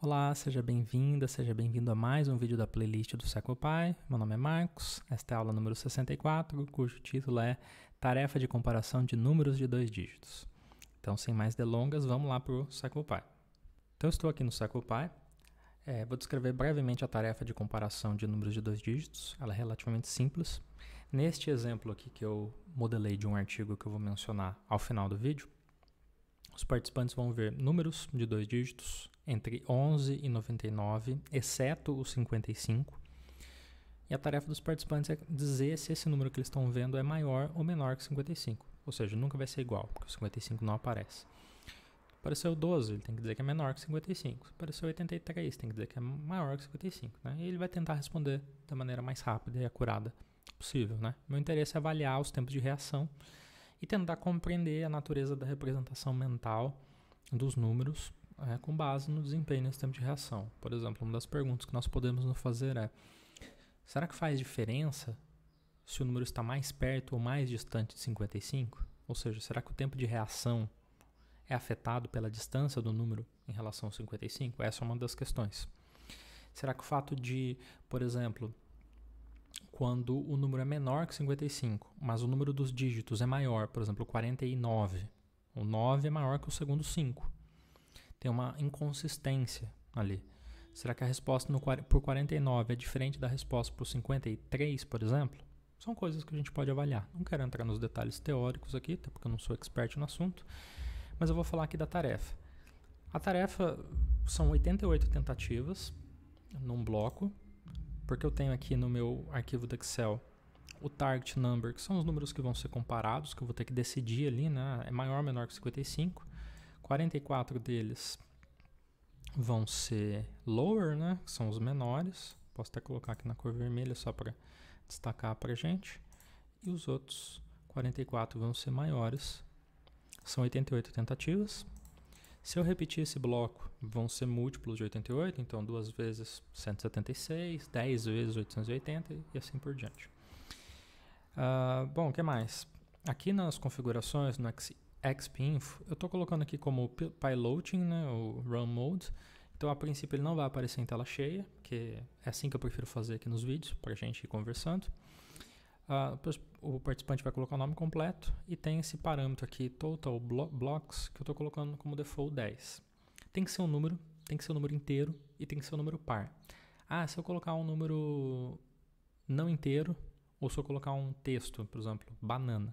Olá, seja bem-vinda, seja bem-vindo a mais um vídeo da playlist do CyclePy. Meu nome é Marcos, esta é a aula número 64, cujo título é Tarefa de comparação de números de 2 dígitos. Então, sem mais delongas, vamos lá para o CyclePy. Então, eu estou aqui no CyclePy. Vou descrever brevemente a tarefa de comparação de números de 2 dígitos. Ela é relativamente simples. Neste exemplo aqui que eu modelei de um artigo que eu vou mencionar ao final do vídeo, os participantes vão ver números de 2 dígitos entre 11 e 99, exceto o 55. E a tarefa dos participantes é dizer se esse número que eles estão vendo é maior ou menor que 55. Ou seja, nunca vai ser igual, porque o 55 não aparece. Apareceu 12, ele tem que dizer que é menor que 55. Apareceu 83, tem que dizer que é maior que 55. Né? E ele vai tentar responder da maneira mais rápida e acurada possível. Né? Meu interesse é avaliar os tempos de reação e tentar compreender a natureza da representação mental dos números com base no desempenho nesse tempo de reação. Por exemplo, uma das perguntas que nós podemos nos fazer é: será que faz diferença se o número está mais perto ou mais distante de 55? Ou seja, será que o tempo de reação é afetado pela distância do número em relação ao 55? Essa é uma das questões. Será que o fato de, por exemplo, quando o número é menor que 55, mas o número dos dígitos é maior, por exemplo, 49, o 9 é maior que o segundo 5. Tem uma inconsistência ali. Será que a resposta por 49 é diferente da resposta por 53, por exemplo? São coisas que a gente pode avaliar. Não quero entrar nos detalhes teóricos aqui, até porque eu não sou expert no assunto, mas eu vou falar aqui da tarefa. A tarefa são 88 tentativas num bloco, porque eu tenho aqui no meu arquivo do Excel o target number, que são os números que vão ser comparados, que eu vou ter que decidir ali, né? É maior ou menor que 55. 44 deles vão ser lower, né? Que são os menores. Posso até colocar aqui na cor vermelha só para destacar para a gente. E os outros 44 vão ser maiores. São 88 tentativas. Se eu repetir esse bloco, vão ser múltiplos de 88, então 2 vezes 176, 10 vezes 880 e assim por diante. Bom, o que mais? Aqui nas configurações, no XPinfo, eu estou colocando aqui como piloting, né, o run mode. Então, a princípio, ele não vai aparecer em tela cheia, que é assim que eu prefiro fazer aqui nos vídeos, para a gente ir conversando. O participante vai colocar o nome completo e tem esse parâmetro aqui, total blocks, que eu estou colocando como default 10. Tem que ser um número inteiro e tem que ser um número par. Se eu colocar um número não inteiro, ou se eu colocar um texto, por exemplo, banana.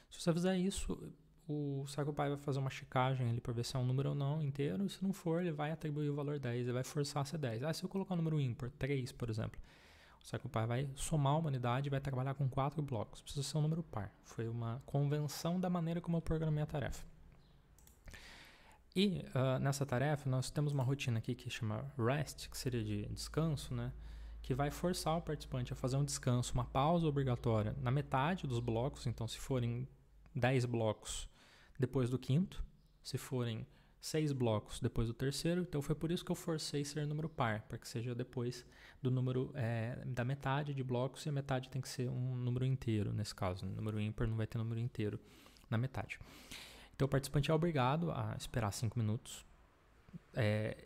Se você fizer isso, o CyclePy vai fazer uma checagem ali para ver se é um número ou não inteiro, e se não for, ele vai atribuir o valor 10, ele vai forçar a ser 10. Se eu colocar um número ímpar, 3, por exemplo, o CyclePy vai somar uma unidade e vai trabalhar com 4 blocos. Precisa ser um número par. Foi uma convenção da maneira como eu programei a tarefa. E nessa tarefa nós temos uma rotina aqui que chama REST, que seria de descanso, né? Que vai forçar o participante a fazer um descanso, uma pausa obrigatória na metade dos blocos. Então, se forem 10 blocos depois do quinto, se forem 6 blocos depois do terceiro, então foi por isso que eu forcei ser número par, para que seja depois do número da metade de blocos, e a metade tem que ser um número inteiro, nesse caso. Número ímpar não vai ter número inteiro na metade. Então o participante é obrigado a esperar 5 minutos,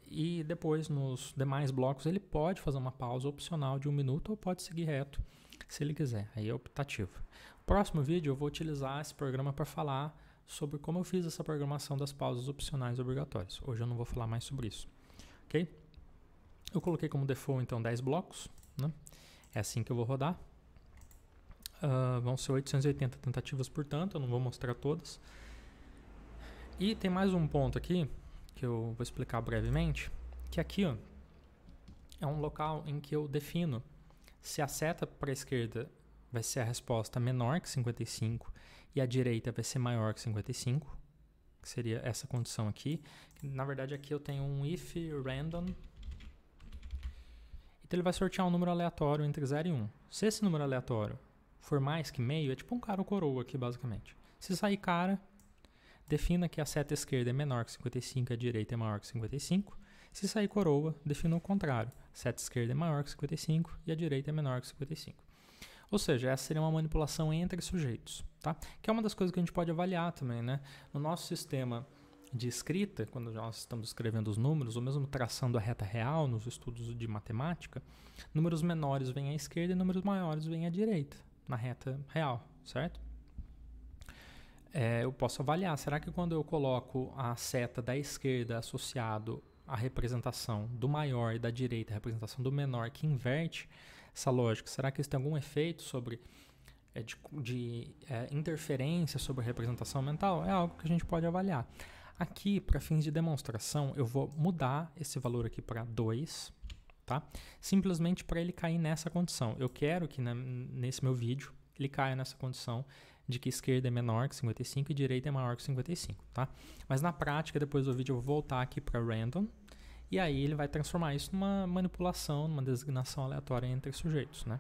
e depois nos demais blocos ele pode fazer uma pausa opcional de 1 minuto ou pode seguir reto se ele quiser, aí é optativo. No próximo vídeo eu vou utilizar esse programa para falar sobre como eu fiz essa programação das pausas opcionais obrigatórias. Hoje eu não vou falar mais sobre isso, ok? Eu coloquei como default então 10 blocos, né? É assim que eu vou rodar. Vão ser 880 tentativas, portanto, eu não vou mostrar todas. E tem mais um ponto aqui que eu vou explicar brevemente, que aqui é um local em que eu defino se a seta para a esquerda vai ser a resposta menor que 55 e a direita vai ser maior que 55, que seria essa condição aqui. Na verdade, aqui eu tenho um if random. Então ele vai sortear um número aleatório entre 0 e 1. Se esse número aleatório for mais que meio, é tipo um cara ou coroa aqui, basicamente. Se sair cara, defina que a seta esquerda é menor que 55 e a direita é maior que 55. Se sair coroa, defina o contrário. A seta esquerda é maior que 55 e a direita é menor que 55. Ou seja, essa seria uma manipulação entre sujeitos, tá? Que é uma das coisas que a gente pode avaliar também, né? No nosso sistema de escrita, quando nós estamos escrevendo os números, ou mesmo traçando a reta real nos estudos de matemática, números menores vêm à esquerda e números maiores vêm à direita, na reta real, certo? Eu posso avaliar, será que quando eu coloco a seta da esquerda associado à representação do maior e da direita, a representação do menor, que inverte essa lógica, será que isso tem algum efeito sobre interferência sobre a representação mental? É algo que a gente pode avaliar. Aqui, para fins de demonstração, eu vou mudar esse valor aqui para 2, tá? Simplesmente para ele cair nessa condição. Eu quero que nesse meu vídeo ele caia nessa condição de que esquerda é menor que 55 e direita é maior que 55, tá? Mas na prática, depois do vídeo, eu vou voltar aqui para random e aí ele vai transformar isso numa manipulação, numa designação aleatória entre sujeitos, né?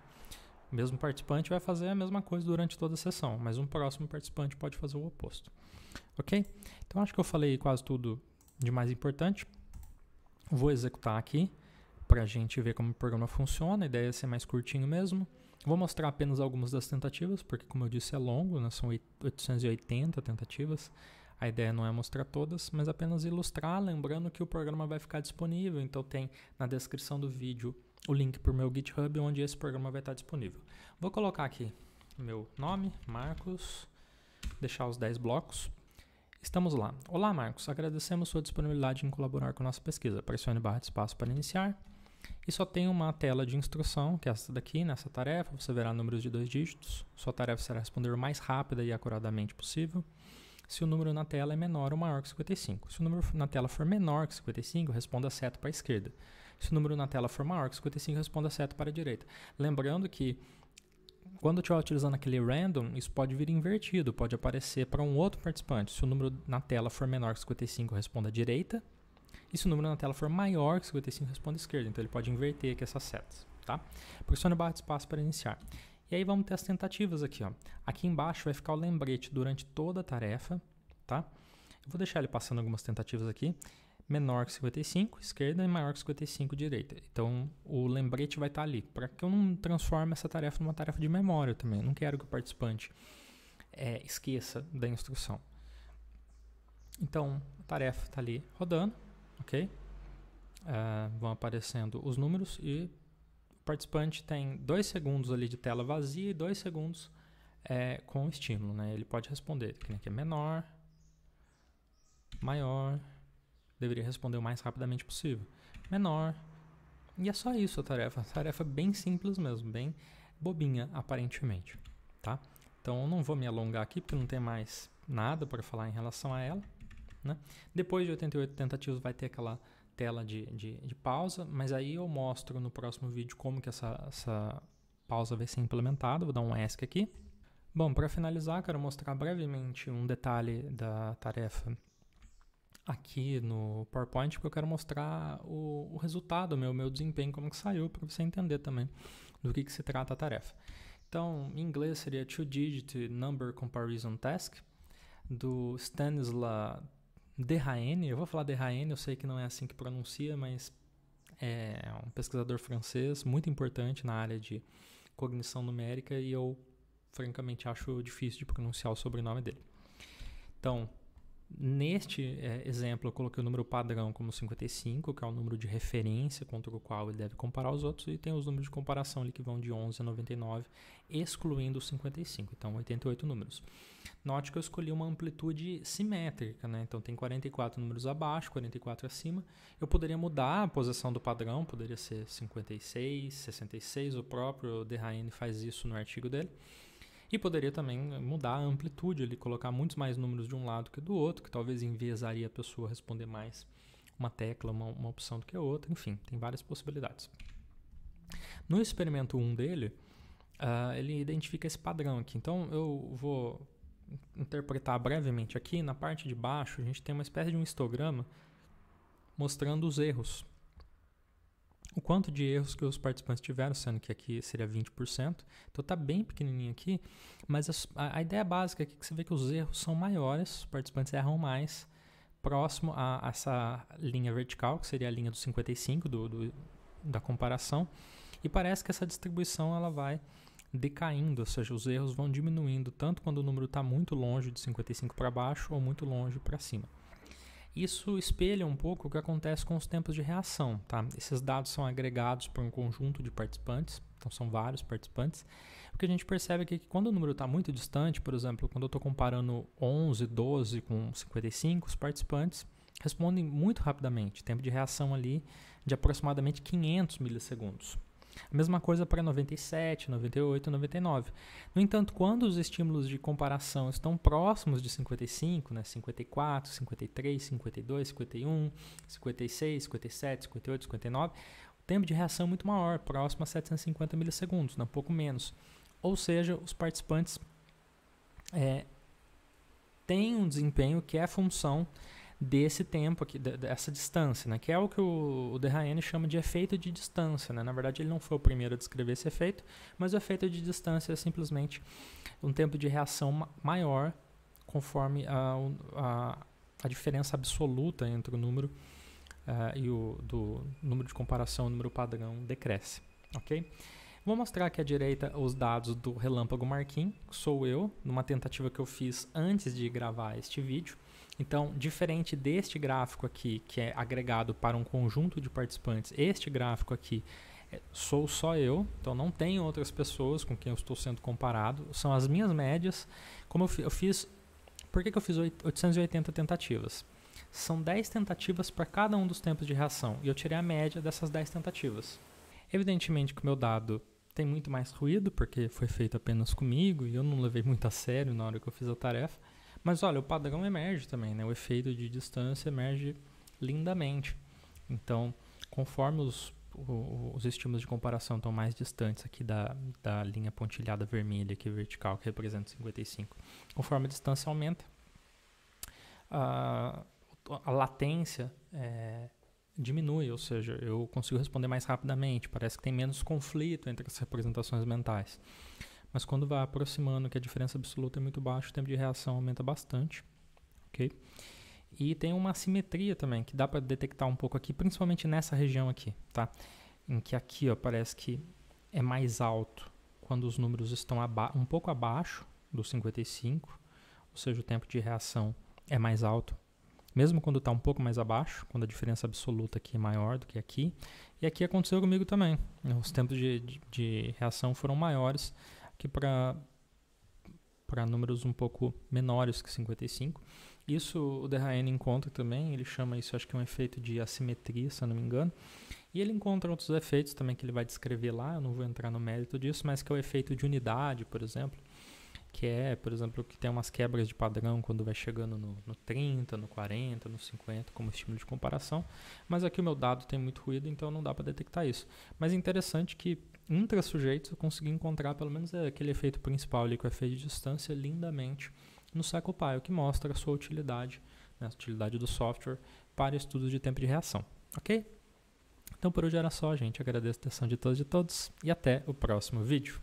O mesmo participante vai fazer a mesma coisa durante toda a sessão, mas um próximo participante pode fazer o oposto. Ok? Então acho que eu falei quase tudo de mais importante. Vou executar aqui para a gente ver como o programa funciona. A ideia é ser mais curtinho mesmo. Vou mostrar apenas algumas das tentativas, porque como eu disse é longo, né? São 880 tentativas. A ideia não é mostrar todas, mas apenas ilustrar, lembrando que o programa vai ficar disponível. Então tem na descrição do vídeo o link para o meu GitHub, onde esse programa vai estar disponível. Vou colocar aqui meu nome, Marcos, deixar os 10 blocos. Estamos lá. Olá, Marcos. Agradecemos sua disponibilidade em colaborar com nossa pesquisa. Pressione barra de espaço para iniciar. E só tem uma tela de instrução, que é essa daqui, nessa tarefa. Você verá números de 2 dígitos. Sua tarefa será responder o mais rápida e acuradamente possível. Se o número na tela é menor ou maior que 55. Se o número na tela for menor que 55, responda certo para a esquerda. Se o número na tela for maior que 55, responda certo para a direita. Lembrando que quando eu estiver utilizando aquele random, isso pode vir invertido, pode aparecer para um outro participante. Se o número na tela for menor que 55, responda à direita. E se o número na tela for maior que 55, responda à esquerda. Então ele pode inverter aqui essas setas, tá? Pressione barra de espaço para iniciar. E aí vamos ter as tentativas aqui, ó. Aqui embaixo vai ficar o lembrete durante toda a tarefa, tá? Eu vou deixar ele passando algumas tentativas aqui. Menor que 55, esquerda, e maior que 55, direita. Então, o lembrete vai estar ali, para que eu não transforme essa tarefa numa tarefa de memória também. Eu não quero que o participante esqueça da instrução. Então, a tarefa está ali rodando, ok? Vão aparecendo os números e o participante tem 2 segundos ali de tela vazia e 2 segundos com o estímulo, né? Ele pode responder, que é menor, maior, deveria responder o mais rapidamente possível, menor, e é só isso a tarefa bem simples mesmo, bem bobinha aparentemente, tá? Então eu não vou me alongar aqui porque não tem mais nada para falar em relação a ela, né? Depois de 88 tentativas vai ter aquela tela de pausa, mas aí eu mostro no próximo vídeo como que essa pausa vai ser implementada. Vou dar um ESC aqui. Bom, para finalizar, quero mostrar brevemente um detalhe da tarefa aqui no PowerPoint, porque eu quero mostrar o resultado, meu desempenho, como que saiu, para você entender também do que se trata a tarefa. Então, em inglês seria Two-Digit Number Comparison Task, do Stanislas Dehaene. Eu vou falar Dehaene, eu sei que não é assim que pronuncia, mas é um pesquisador francês muito importante na área de cognição numérica e eu, francamente, acho difícil de pronunciar o sobrenome dele. Então, neste exemplo, eu coloquei o número padrão como 55, que é o número de referência contra o qual ele deve comparar os outros, e tem os números de comparação ali que vão de 11 a 99, excluindo os 55, então 88 números. Note que eu escolhi uma amplitude simétrica, né? Então tem 44 números abaixo, 44 acima. Eu poderia mudar a posição do padrão, poderia ser 56, 66, o próprio Dehaene faz isso no artigo dele. E poderia também mudar a amplitude, ele colocar muitos mais números de um lado que do outro, que talvez enviesaria a pessoa a responder mais uma tecla, uma opção do que a outra. Enfim, tem várias possibilidades. No experimento 1 dele, ele identifica esse padrão aqui. Então, eu vou interpretar brevemente aqui. Na parte de baixo, a gente tem uma espécie de um histograma mostrando os erros. O quanto de erros que os participantes tiveram, sendo que aqui seria 20%. Então está bem pequenininho aqui, mas a ideia básica aqui é que você vê que os erros são maiores, os participantes erram mais próximo a essa linha vertical, que seria a linha dos 55 da comparação, e parece que essa distribuição ela vai decaindo, ou seja, os erros vão diminuindo tanto quando o número está muito longe de 55 para baixo ou muito longe para cima. Isso espelha um pouco o que acontece com os tempos de reação, tá? Esses dados são agregados por um conjunto de participantes, então são vários participantes. O que a gente percebe aqui é que quando o número está muito distante, por exemplo, quando eu estou comparando 11, 12 com 55, os participantes respondem muito rapidamente, tempo de reação ali de aproximadamente 500 milissegundos. A mesma coisa para 97, 98 e 99. No entanto, quando os estímulos de comparação estão próximos de 55, né, 54, 53, 52, 51, 56, 57, 58, 59, o tempo de reação é muito maior, próximo a 750 milissegundos, um pouco menos. Ou seja, os participantes têm um desempenho que é função desse tempo aqui, dessa distância, né? Que é o que o Derraine chama de efeito de distância, né? Na verdade, ele não foi o primeiro a descrever esse efeito, mas o efeito de distância é simplesmente um tempo de reação maior conforme a diferença absoluta entre o número e do número de comparação, o número padrão decresce, ok? Vou mostrar aqui à direita os dados do Relâmpago Marquim, que sou eu, numa tentativa que eu fiz antes de gravar este vídeo. Então, diferente deste gráfico aqui, que é agregado para um conjunto de participantes, este gráfico aqui sou só eu, então não tem outras pessoas com quem eu estou sendo comparado, são as minhas médias. Como eu fiz, por que eu fiz 880 tentativas? São 10 tentativas para cada um dos tempos de reação, e eu tirei a média dessas 10 tentativas. Evidentemente que o meu dado tem muito mais ruído, porque foi feito apenas comigo, e eu não levei muito a sério na hora que eu fiz a tarefa. Mas olha, o padrão emerge também, né? O efeito de distância emerge lindamente. Então, conforme os estímulos de comparação estão mais distantes aqui da linha pontilhada vermelha, aqui vertical, que representa 55, conforme a distância aumenta, a latência diminui, ou seja, eu consigo responder mais rapidamente, parece que tem menos conflito entre as representações mentais. Mas quando vai aproximando, que a diferença absoluta é muito baixa, o tempo de reação aumenta bastante, ok? E tem uma assimetria também, que dá para detectar um pouco aqui, principalmente nessa região aqui, tá? Em que aqui, ó, parece que é mais alto quando os números estão um pouco abaixo dos 55, ou seja, o tempo de reação é mais alto, mesmo quando está um pouco mais abaixo, quando a diferença absoluta aqui é maior do que aqui. E aqui aconteceu comigo também, os tempos de reação foram maiores que para números um pouco menores que 55. Isso o Derraine encontra também, ele chama isso, acho que é um efeito de assimetria, se eu não me engano. E ele encontra outros efeitos também que ele vai descrever lá, eu não vou entrar no mérito disso, mas que é o efeito de unidade, por exemplo, que é, por exemplo, que tem umas quebras de padrão quando vai chegando no 30, no 40, no 50, como estímulo de comparação. Mas aqui o meu dado tem muito ruído, então não dá para detectar isso. Mas é interessante que intra-sujeitos eu consegui encontrar pelo menos aquele efeito principal ali, com o efeito de distância, lindamente no CyclePy, o que mostra a sua utilidade, né, a utilidade do software para estudos de tempo de reação. Ok? Então por hoje era só, gente. Agradeço a atenção de todos e todas e até o próximo vídeo.